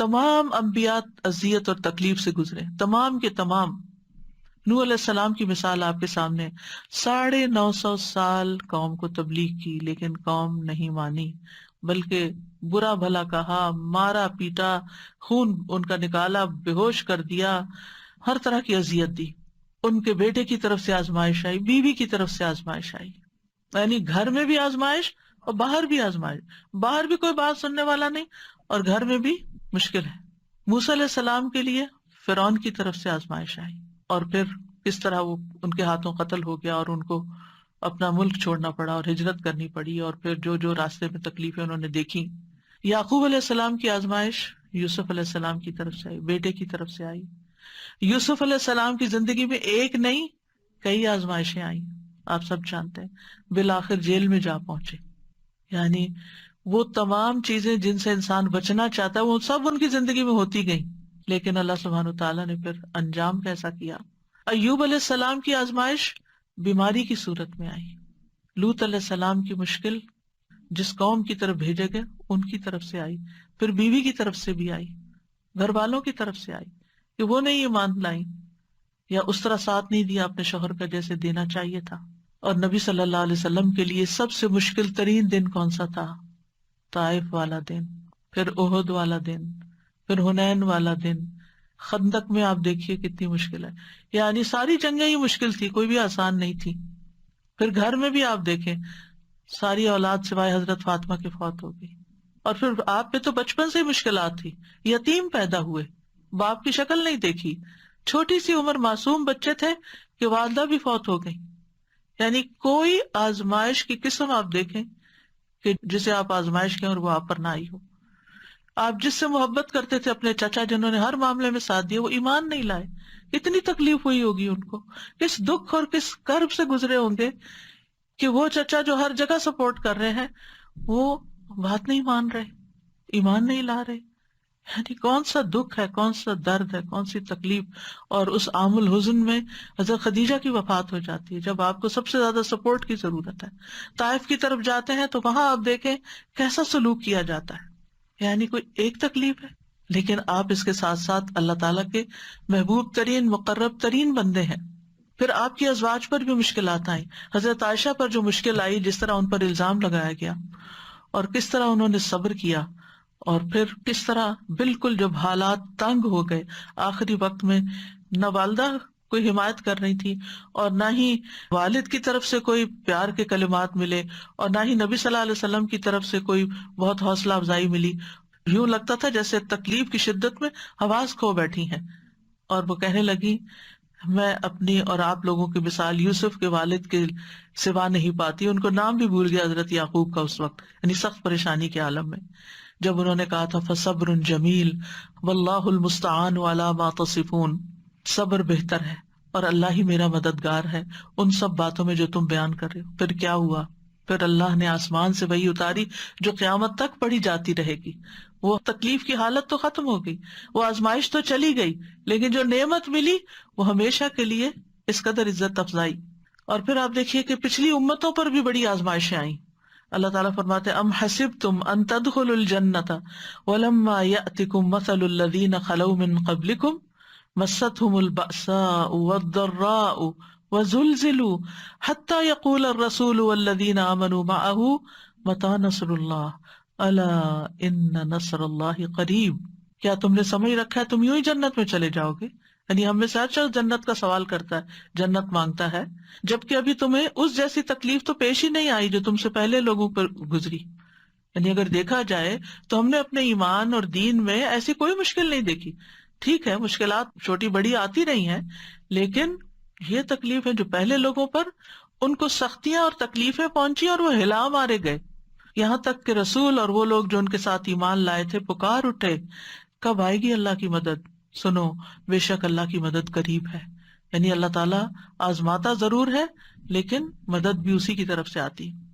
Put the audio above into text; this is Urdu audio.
تمام انبیاء اذیت اور تکلیف سے گزرے، تمام کے تمام۔ نوح علیہ السلام کی مثال آپ کے سامنے، 950 سال قوم کو تبلیغ کی لیکن قوم نہیں مانی، بلکہ برا بھلا کہا، مارا پیٹا، خون ان کا نکالا، بے ہوش کر دیا، ہر طرح کی اذیت دی۔ ان کے بیٹے کی طرف سے آزمائش آئی، بیوی کی طرف سے آزمائش آئی، یعنی گھر میں بھی آزمائش اور باہر بھی آزمائش، باہر بھی کوئی بات سننے والا نہیں اور گھر میں بھی مشکل ہے۔ موسیٰ علیہ السلام کے لیے فرعون کی طرف سے آزمائش آئی، اور پھر کس طرح وہ ان کے ہاتھوں قتل ہو گیا اور ان کو اپنا ملک چھوڑنا پڑا اور ہجرت کرنی پڑی، اور پھر جو جو راستے میں تکلیفیں انہوں نے دیکھی۔ یعقوب علیہ السلام کی آزمائش یوسف علیہ السلام کی طرف سے آئی، بیٹے کی طرف سے آئی۔ یوسف علیہ السلام کی زندگی میں ایک نہیں کئی آزمائشیں آئیں، آپ سب جانتے ہیں، بالآخر جیل میں جا پہنچے۔ یعنی وہ تمام چیزیں جن سے انسان بچنا چاہتا ہے وہ سب ان کی زندگی میں ہوتی گئیں، لیکن اللہ سبحانہ وتعالیٰ نے پھر انجام کیسا کیا۔ ایوب علیہ السلام کی آزمائش بیماری کی صورت میں آئی۔ لوط علیہ السلام کی مشکل جس قوم کی طرف بھیجے گئے ان کی طرف سے آئی، پھر بیوی کی طرف سے بھی آئی، گھر والوں کی طرف سے آئی کہ وہ نہیں ایمان لائیں یا اس طرح ساتھ نہیں دیا اپنے شوہر کا جیسے دینا چاہیے تھا۔ اور نبی صلی اللہ علیہ وسلم کے لیے سب سے مشکل ترین دن کون سا تھا؟ طائف والا دن، پھر احد والا دن، پھر حنین والا دن، خندق میں آپ دیکھیے کتنی مشکل ہے، یعنی ساری جنگیں ہی مشکل تھی، کوئی بھی آسان نہیں تھی۔ پھر گھر میں بھی آپ دیکھیں ساری اولاد سوائے حضرت فاطمہ کے فوت ہو گئی، اور پھر آپ پہ تو بچپن سے ہی مشکلات تھی، یتیم پیدا ہوئے، باپ کی شکل نہیں دیکھی، چھوٹی سی عمر معصوم بچے تھے کہ والدہ بھی فوت ہو گئی۔ یعنی کوئی آزمائش کی قسم آپ دیکھیں کہ جسے آپ آزمائش کہیں اور وہ آپ پر نہ آئی ہو۔ آپ جس سے محبت کرتے تھے اپنے چچا جنہوں نے ہر معاملے میں ساتھ دیا، وہ ایمان نہیں لائے، اتنی تکلیف ہوئی ہوگی ان کو، کس دکھ اور کس کرب سے گزرے ہوں گے کہ وہ چچا جو ہر جگہ سپورٹ کر رہے ہیں وہ بات نہیں مان رہے، ایمان نہیں لا رہے۔ یعنی کون سا دکھ ہے، کون سا درد ہے، کون سی تکلیف۔ اور اس عام الحزن میں حضرت خدیجہ کی وفات ہو جاتی ہے جب آپ کو سب سے زیادہ سپورٹ کی ضرورت ہے۔ طائف کی طرف جاتے ہیں تو وہاں آپ دیکھیں کیسا سلوک کیا جاتا ہے، یعنی کوئی ایک تکلیف ہے لیکن آپ اس کے ساتھ ساتھ اللہ تعالیٰ کے محبوب ترین مقرب ترین بندے ہیں۔ پھر آپ کی ازواج پر بھی مشکلات آئیں، حضرت عائشہ پر جو مشکل آئی، جس طرح ان پر الزام لگایا گیا اور کس طرح انہوں نے صبر کیا، اور پھر کس طرح بالکل جب حالات تنگ ہو گئے آخری وقت میں، نہ والدہ کوئی حمایت کر رہی تھی اور نہ ہی والد کی طرف سے کوئی پیار کے کلمات ملے اور نہ ہی نبی صلی اللہ علیہ وسلم کی طرف سے کوئی بہت حوصلہ افزائی ملی، یوں لگتا تھا جیسے تکلیف کی شدت میں حواس کھو بیٹھی ہیں۔ اور وہ کہنے لگی میں اپنی اور آپ لوگوں کی مثال یوسف کے والد کے سوا نہیں پاتی۔ ان کو نام بھی بھول گیا حضرت یعقوب کا اس وقت، یعنی سخت پریشانی کے عالم میں، جب انہوں نے کہا تھا فصبر جمیل واللہ المستعان علی ما تصفون، صبر بہتر ہے اور اللہ ہی میرا مددگار ہے ان سب باتوں میں جو تم بیان کر رہے ہو۔ پھر کیا ہوا؟ پھر اللہ نے آسمان سے وحی اتاری جو قیامت تک پڑھی جاتی رہے گی۔ وہ تکلیف کی حالت تو ختم ہو گئی، وہ آزمائش تو چلی گئی، لیکن جو نعمت ملی وہ ہمیشہ کے لیے اس قدر عزت افزائی۔ اور پھر آپ دیکھیے کہ پچھلی امتوں پر بھی بڑی آزمائشیں آئیں۔ اللہ تعالیٰ فرماتے ام حسبتم ان تدخلوا الجنۃ ولما یأتکم مثل الذین خلوا من قبلکم مستهم البأساء والضراء وزلزلوا حتى يقول الرسول والذین آمنوا معه متى نصر اللہ الا ان نصر اللہ قریب۔ کیا تم نے سمجھ رکھا ہے تم یوں ہی جنت میں چلے جاؤ گے؟ یعنی ہم میں سے ہر شخص جنت کا سوال کرتا ہے، جنت مانگتا ہے، جبکہ ابھی تمہیں اس جیسی تکلیف تو پیش ہی نہیں آئی جو تم سے پہلے لوگوں پر گزری۔ یعنی اگر دیکھا جائے تو ہم نے اپنے ایمان اور دین میں ایسی کوئی مشکل نہیں دیکھی۔ ٹھیک ہے مشکلات چھوٹی بڑی آتی رہی ہیں، لیکن یہ تکلیف ہے جو پہلے لوگوں پر ان کو سختیاں اور تکلیفیں پہنچی اور وہ ہلا مارے گئے، یہاں تک کہ رسول اور وہ لوگ جو ان کے ساتھ ایمان لائے تھے پکار اٹھے کب آئے گی اللہ کی مدد؟ سنو بے شک اللہ کی مدد قریب ہے۔ یعنی اللہ تعالیٰ آزماتا ضرور ہے لیکن مدد بھی اسی کی طرف سے آتی ہے۔